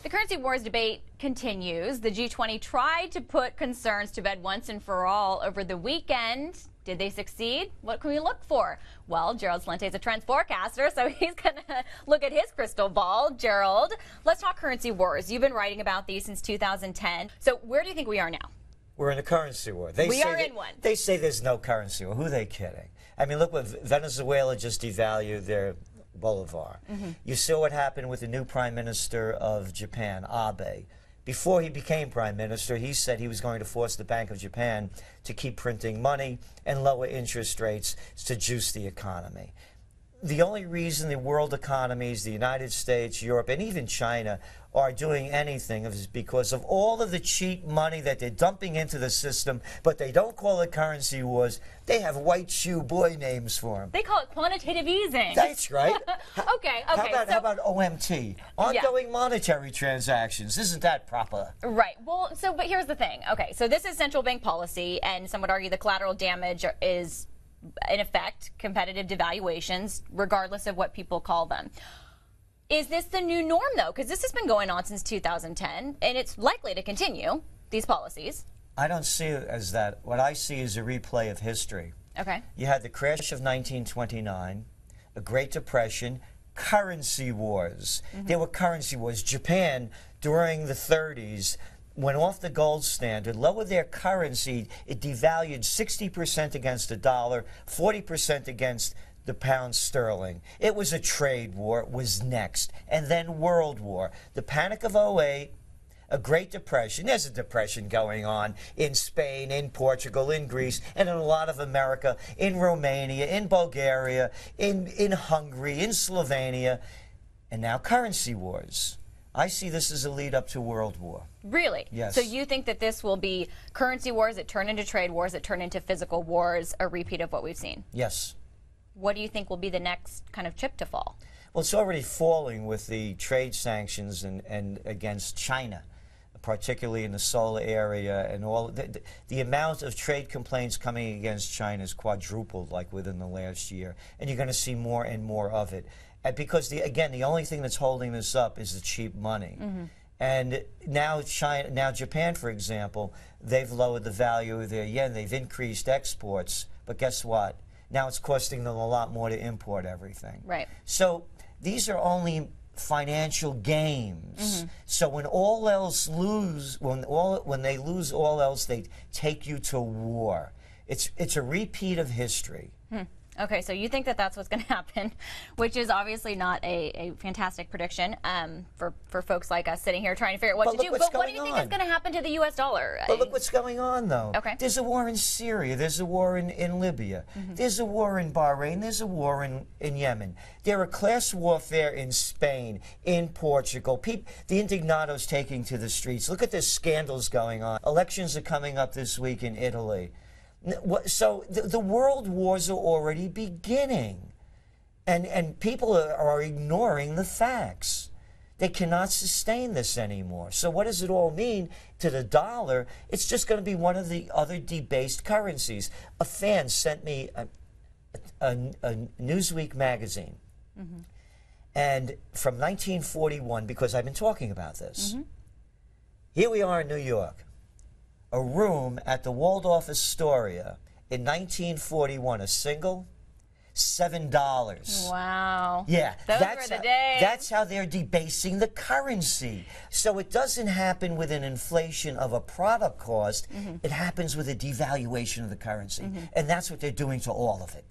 The currency wars debate continues. The G20 tried to put concerns to bed once and for all over the weekend. Did they succeed? What can we look for? Well, Gerald Celente is a trends forecaster, so he's going to look at his crystal ball. Gerald, let's talk currency wars. You've been writing about these since 2010. So where do you think we are now? We're in a currency war. We are in one. They say there's no currency war. Who are they kidding? I mean, look what Venezuela just devalued their bolivar. You saw what happened with the new Prime Minister of Japan, Abe. Before he became Prime Minister, he said he was going to force the Bank of Japan to keep printing money and lower interest rates to juice the economy. The only reason the world economies, the United States, Europe, and even China are doing anything is because of all of the cheap money that they're dumping into the system, but they don't call it currency wars. They have white shoe boy names for them. They call it quantitative easing. That's right. Okay. How about OMT? Ongoing monetary transactions. Isn't that proper? Right. Well, but here's the thing. Okay, so this is central bank policy, and some would argue the collateral damage is, in effect, competitive devaluations, regardless of what people call them. Is this the new norm, though? Because this has been going on since 2010, and it's likely to continue, these policies. I don't see it as that. What I see is a replay of history. Okay. You had the crash of 1929, a Great Depression, currency wars. There were currency wars. Japan, during the 30s, went off the gold standard, lowered their currency. It devalued 60% against the dollar, 40% against the pound sterling. It was a trade war, was next. And then World War. The Panic of '08, a Great Depression. There's a depression going on in Spain, in Portugal, in Greece, and in a lot of America, in Romania, in Bulgaria, in Hungary, in Slovenia, and now currency wars. I see this as a lead up to World War. Really? Yes. So you think that this will be currency wars that turn into trade wars, that turn into physical wars, a repeat of what we've seen? Yes. What do you think will be the next kind of chip to fall? Well, it's already falling with the trade sanctions and against China, particularly in the solar area, and all the amount of trade complaints coming against China is quadrupled, like within the last year, and you're going to see more and more of it. Because again, the only thing that's holding this up is the cheap money. And now Japan, for example, they've lowered the value of their yen. They've increased exports, but guess what? Now it's costing them a lot more to import everything. Right. So these are only financial games. So when all else when they lose all else, they take you to war. It's a repeat of history. Okay, so you think that that's what's going to happen, which is obviously not a fantastic prediction for folks like us sitting here trying to figure out what to do. But what do you think is going to happen to the U.S. dollar? But look what's going on, though. Okay. There's a war in Syria. There's a war in Libya. There's a war in Bahrain. There's a war in Yemen. There are class warfare in Spain, in Portugal. The indignados taking to the streets. Look at the scandals going on. Elections are coming up this week in Italy. So the world wars are already beginning, and people are ignoring the facts. They cannot sustain this anymore. So what does it all mean to the dollar? It's just going to be one of the other debased currencies. A fan sent me a Newsweek magazine, and from 1941, because I've been talking about this. Here we are in New York. A room at the Waldorf Astoria in 1941, a single, $7. Wow. Yeah, Those were the days. That's how they're debasing the currency. So it doesn't happen with an inflation of a product cost. It happens with a devaluation of the currency. And that's what they're doing to all of it.